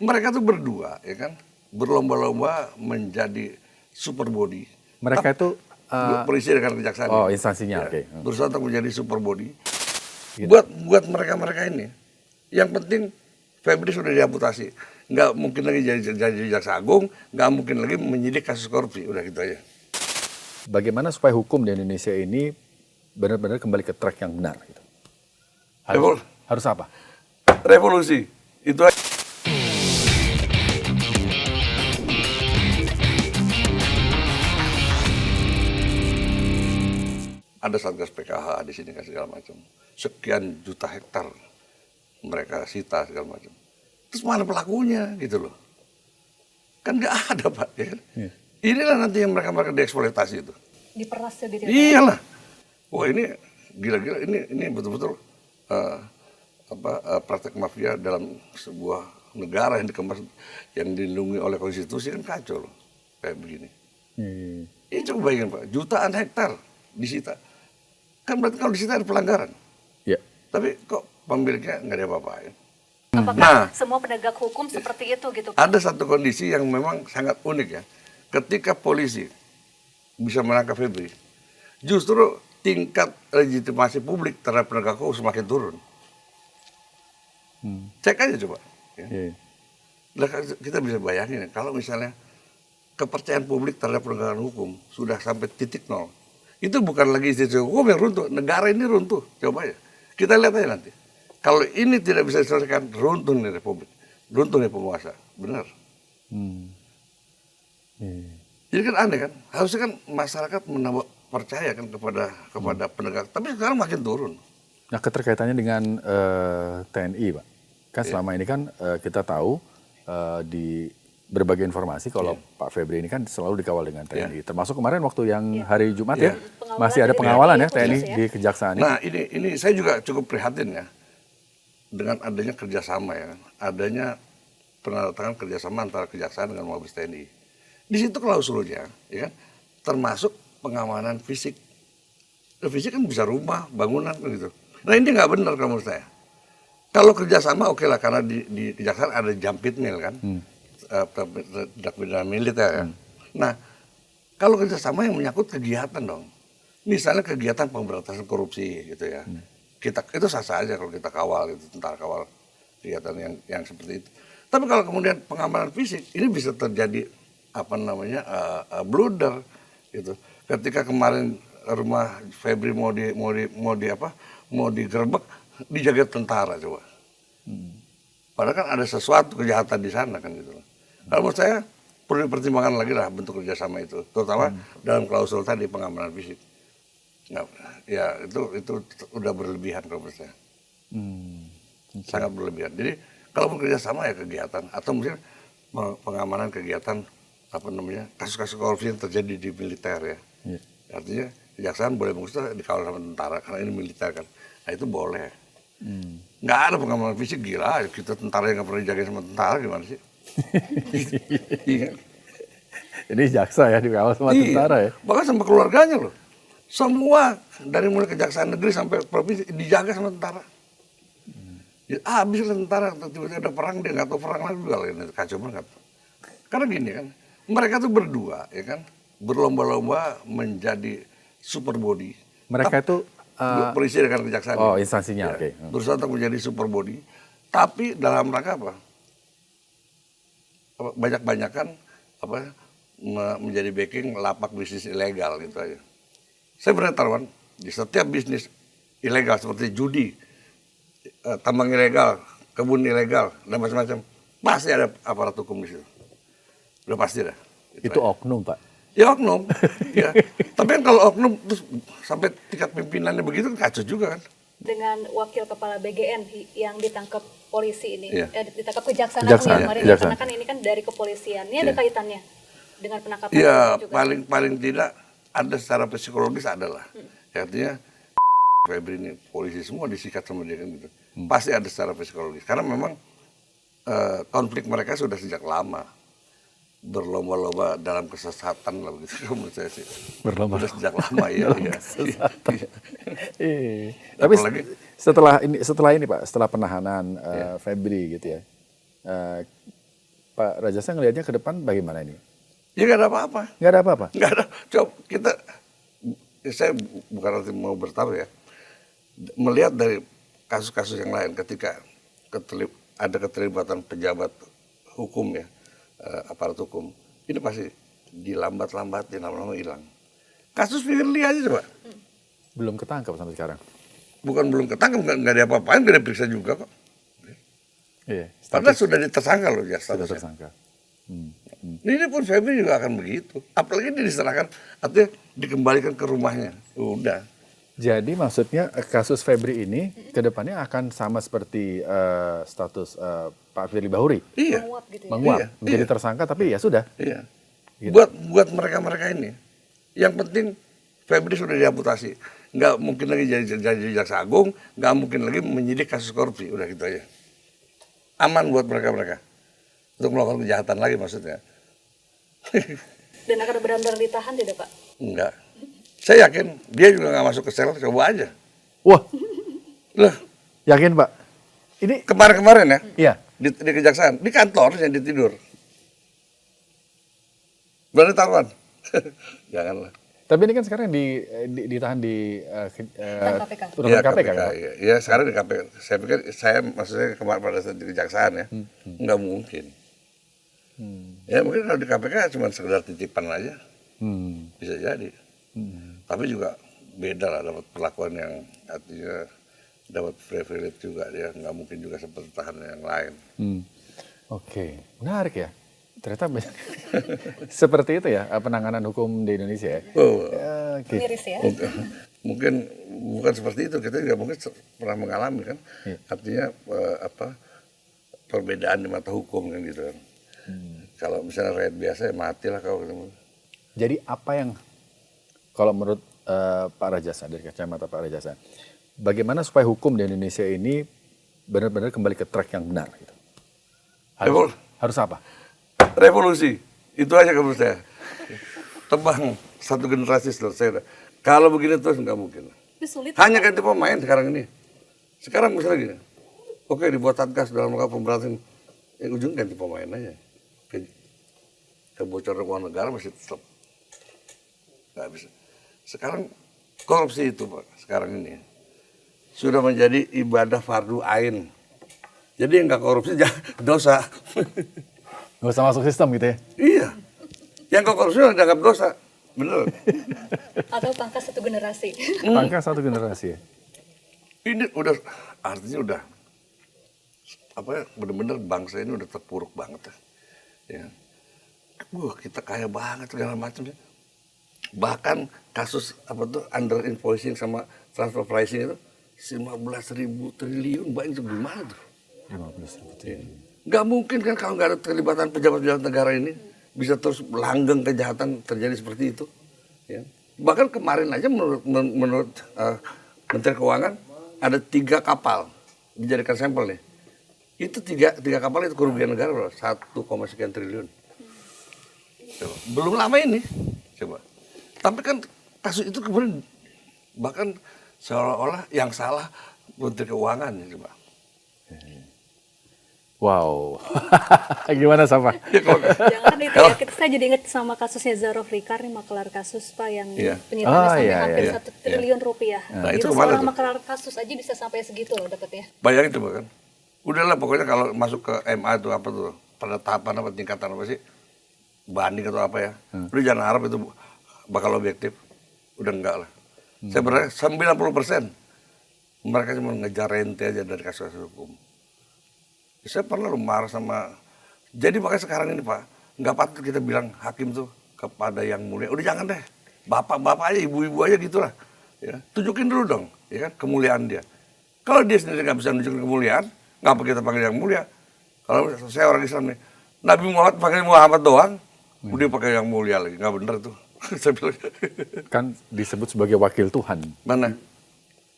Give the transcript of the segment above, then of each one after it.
Mereka tuh berdua, ya kan, berlomba-lomba menjadi super body. Mereka itu polisi dengan kejaksaan. Oh, instansinya, oke. Berusaha untuk menjadi super body. Gitu. Buat mereka ini, yang penting Febri sudah diamputasi, nggak mungkin lagi jadi jaksa agung, nggak mungkin lagi menyidik kasus korupsi, udah gitu aja. Bagaimana supaya hukum di Indonesia ini benar-benar kembali ke track yang benar? Gitu. Harus apa? Revolusi itu aja. Ada satgas PKH di sini kan segala macam. Sekian juta hektar mereka sita segala macam. Terus mana pelakunya gitu loh? Kan nggak ada Pak. Ya kan? Yeah. Inilah nanti yang mereka dieksploitasi itu. Diperas sedikit. Iyalah. Wah ini gila-gila. Ini betul-betul praktek mafia dalam sebuah negara yang dikemas, yang dilindungi oleh konstitusi kan kacau loh. Kayak begini. Ini coba bayangin Pak, jutaan hektar disita. Kan berarti kalau disita ada pelanggaran. Ya. Tapi kok pemiliknya nggak ada apa-apain. Apakah semua penegak hukum seperti itu gitu? Ada satu kondisi yang memang sangat unik ya. Ketika polisi bisa menangkap Febri, justru tingkat legitimasi publik terhadap penegak hukum semakin turun. Cek aja coba. Ya. Kita bisa bayangin kalau misalnya kepercayaan publik terhadap penegakan hukum sudah sampai titik nol. Itu bukan lagi institusi hukum yang runtuh, negara ini runtuh. Coba ya, kita lihat aja nanti. Kalau ini tidak bisa diselesaikan, runtuh nih republik, runtuh nih penguasa, benar. Jadi kan aneh kan, harusnya kan masyarakat menambah percaya kan kepada penegak, tapi sekarang makin turun. Nah keterkaitannya dengan TNI Pak, kan selama ini kan kita tahu di berbagai informasi kalau Pak Febri ini kan selalu dikawal dengan TNI. Termasuk kemarin waktu yang hari Jumat ya, masih ada pengawalan ya TNI di kejaksaan. Nah ini saya juga cukup prihatin ya dengan adanya kerjasama ya, adanya penandatangan kerjasama antara kejaksaan dengan Mabes TNI. Di situ klausulnya, ya kan, termasuk pengamanan fisik. Fisik kan bisa rumah, bangunan gitu. Nah ini nggak benar kalau menurut saya. Kalau kerjasama oke lah, karena di kejaksaan ada jampitmil kan. Tindak pidana militer ya. Nah, kalau kerjasama yang menyangkut kegiatan dong, misalnya kegiatan pemberantasan korupsi gitu ya, kita itu sah-sah aja kalau kita kawal gitu, tentara kawal kegiatan yang seperti itu. Tapi kalau kemudian pengamanan fisik ini bisa terjadi blunder gitu. Ketika kemarin rumah Febri mau digerebek, dijaga tentara coba. Padahal kan ada sesuatu kejahatan di sana kan gitu. Kalau menurut saya perlu dipertimbangkan lagi lah bentuk kerjasama itu, terutama dalam klausul tadi pengamanan fisik. Nah, ya itu udah berlebihan kalau menurut saya, sangat berlebihan. Jadi kalau kerjasama ya kegiatan atau mungkin pengamanan kegiatan kasus-kasus korupsi yang terjadi di militer ya. Artinya kejaksaan boleh mengusut dikawal sama tentara karena ini militer kan. Nah itu boleh. Nggak ada pengamanan fisik, gila kita tentara yang nggak pernah dijagain sama tentara gimana sih? Iya. Jadi jaksa ya dikawal sama tentara ya? Bahkan sama keluarganya loh. Semua dari mulai kejaksaan negeri sampai provinsi dijaga sama tentara. Habis lah tentara, tiba-tiba ada perang dia nggak tahu perang lagi, kacau banget. Karena gini kan, mereka tuh berdua ya kan berlomba-lomba menjadi super body. Mereka itu polisi dengan kejaksaan. Oh, instansinya, oke. Berusaha untuk menjadi super body, tapi dalam rangka apa? Banyak-banyakan menjadi backing lapak bisnis ilegal gitu aja. Saya pernah di setiap bisnis ilegal seperti judi, tambang ilegal, kebun ilegal, dan macam-macam, pasti ada aparat hukum di situ. Udah pasti dah. Itu oknum Pak. Ya oknum, ya. Tapi kan kalau oknum terus sampai tingkat pimpinannya begitu kan kacau juga kan. Dengan wakil kepala BGN yang ditangkap polisi ini, ditangkap kejaksaan kemarin, karena kan ini kan dari kepolisian. Ini ada kaitannya dengan penangkapan ya, juga? paling tidak ada secara psikologis adalah. Artinya Febri ini polisi semua disikat sama dia kan gitu. Pasti ada secara psikologis. Karena memang konflik mereka sudah sejak lama. Berlomba-lomba dalam kesesatan lah begitu menurut saya sih. Berlomba sejak lama ya. Kesesatan. Tapi setelah ini Pak, setelah penahanan Febri gitu ya, Pak Rajasa ngelihatnya ke depan bagaimana ini? Ya nggak ada apa-apa. Nggak ada apa-apa? Nggak ada. Coba kita, saya bukan arti mau bertaruh ya. Melihat dari kasus-kasus yang lain ketika ada keterlibatan pejabat hukum ya, aparat hukum, ini pasti dilambat-lambatin, lama-lama hilang. Kasus Firly aja coba. Belum ketangkap sampai sekarang. Bukan belum ketangkap, nggak ada apa-apain, nggak diperiksa juga kok. Iya. Padahal sudah ditersangka loh ya Sudah statusnya. tersangka. Ini pun Febri juga akan begitu. Apalagi dia diserahkan, artinya dikembalikan ke rumahnya. Udah. Jadi maksudnya kasus Febri ini ke depannya akan sama seperti status Pak Firly Bahuri. Iya. Menguap gitu ya. Menguap, Iya, menjadi iya. tersangka tapi ya sudah. Iya. Gitu. Buat mereka-mereka ini, yang penting Febri sudah diamputasi. Nggak mungkin lagi jadi jaksa agung, nggak mungkin lagi menyidik kasus korupsi. Udah gitu aja. Aman buat mereka-mereka. Untuk melakukan kejahatan lagi maksudnya. Dan akan benar-benar ditahan tidak Pak? Enggak. Saya yakin dia juga nggak masuk ke sel, coba aja. Wah, Loh, yakin Pak? Ini kemarin-kemarin ya, iya. di kejaksaan, di kantornya dia tidur. Berani taruhan? Janganlah. Tapi ini kan sekarang ditahan di KPK. rutan KPK kan? Pak? Iya, ya, sekarang di KPK. Saya pikir, maksudnya kemarin pada saat di kejaksaan ya, nggak mungkin. Ya mungkin kalau di KPK cuma sekedar titipan aja, bisa jadi. Tapi juga beda lah, dapat perlakuan yang artinya dapat privilege juga, dia nggak mungkin juga seperti tahanan yang lain. Oke, menarik ya. Ternyata banyak seperti itu ya penanganan hukum di Indonesia ya. Oh, Oke. Miris ya. mungkin bukan seperti itu, kita juga mungkin pernah mengalami kan. Iya. Artinya perbedaan di mata hukum kan gitu kan. Kalau misalnya rakyat biasa ya matilah kau ketemu. Jadi apa yang kalau menurut Pak Rajasa, dari kacamata Pak Rajasa, bagaimana supaya hukum di Indonesia ini benar-benar kembali ke track yang benar gitu? Harus apa? Revolusi, itu aja menurut saya. Tebang satu generasi selesai. Kalau begini terus nggak mungkin. Tapi sulit. Hanya ganti pemain sekarang ini. Sekarang misalnya gini, oke dibuat satgas dalam rangka pemberantasan, ujung ganti pemain aja. Kebocoran keuangan negara masih tetap nggak bisa. Sekarang korupsi itu Pak, sekarang ini sudah menjadi ibadah fardu ain. Jadi yang nggak korupsi dosa. Nggak usah masuk sistem gitu ya? Iya. Yang kok korupsi dianggap dosa. Bener. Atau pangkas satu generasi. Pangkas satu generasi ya? Ini udah, artinya udah, bener-bener bangsa ini udah terpuruk banget. Ya. Wah, kita kaya banget segala macam. Bahkan kasus under invoicing sama transfer pricing itu 15.000 triliun, banyak itu gimana tuh? 15.000 triliun. Nggak mungkin kan kalau nggak ada terlibatan pejabat-pejabat negara ini bisa terus langgeng kejahatan terjadi seperti itu. Ya. Bahkan kemarin aja menurut Menteri Keuangan ada 3 kapal dijadikan sampel nih. Itu tiga kapal itu kerugian negara loh, 1, sekian triliun. Coba. Belum lama ini, coba. Tapi kan kasus itu kemudian bahkan seolah-olah yang salah Menteri Keuangan ya coba. Wow, gimana Safa? Jangan itu ya, saya jadi ingat sama kasusnya Zaro Rikar nih, makelar kasus Pak yang penyitaannya sampai hampir 1 triliun rupiah. Nah, itu kemana seorang tuh? makelar kasus aja bisa sampai segitu loh dapetnya. Bayangin coba kan. Udahlah pokoknya kalau masuk ke MA itu apa tuh, pada tahapan apa tingkatan apa sih, banding atau apa ya. Udah jangan harap itu bakal objektif. Udah enggak lah. Saya berarti 90% mereka cuma ngejar rente aja dari kasus-kasus hukum. Saya pernah lu marah sama, jadi makanya sekarang ini Pak, nggak patut kita bilang hakim tuh kepada yang mulia. Udah jangan deh, bapak-bapak aja, ibu-ibu aja gitulah. Ya, tunjukin dulu dong, ya kan, kemuliaan dia. Kalau dia sendiri nggak bisa nunjukin kemuliaan, ngapa kita panggil yang mulia? Kalau saya orang Islam nih, Nabi Muhammad panggil Muhammad doang, udah pakai yang mulia lagi, nggak bener tuh. Saya bilang. Kan disebut sebagai wakil Tuhan. Mana?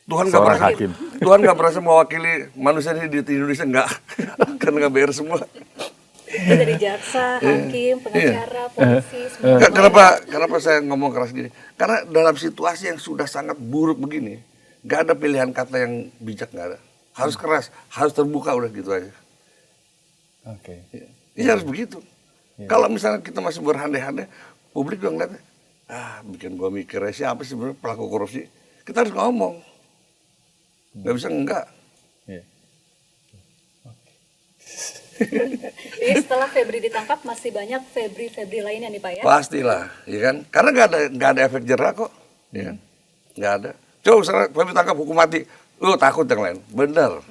Tuhan nggak Seorang pernah hakim. Tuhan nggak pernah mewakili manusia ini di Indonesia, nggak, karena nggak bayar semua. Itu dari jaksa, hakim, pengacara, polisi, semua. Kenapa saya ngomong keras gini? Karena dalam situasi yang sudah sangat buruk begini, nggak ada pilihan kata yang bijak, nggak ada. Harus keras, harus terbuka, udah gitu aja. Oke. Iya harus begitu. Kalau misalnya kita masih berandai-andai, publik juga ngeliatnya, bikin gua mikir siapa sih sebenarnya pelaku korupsi. Kita harus ngomong. Nggak bisa enggak. Iya. Jadi setelah Febri ditangkap masih banyak Febri lainnya nih Pak ya? Pastilah, ya kan? Karena nggak ada efek jerah kok, ya kan? Nggak ada. Coba misalnya Febri tangkap hukum mati, lu takut yang lain, bener.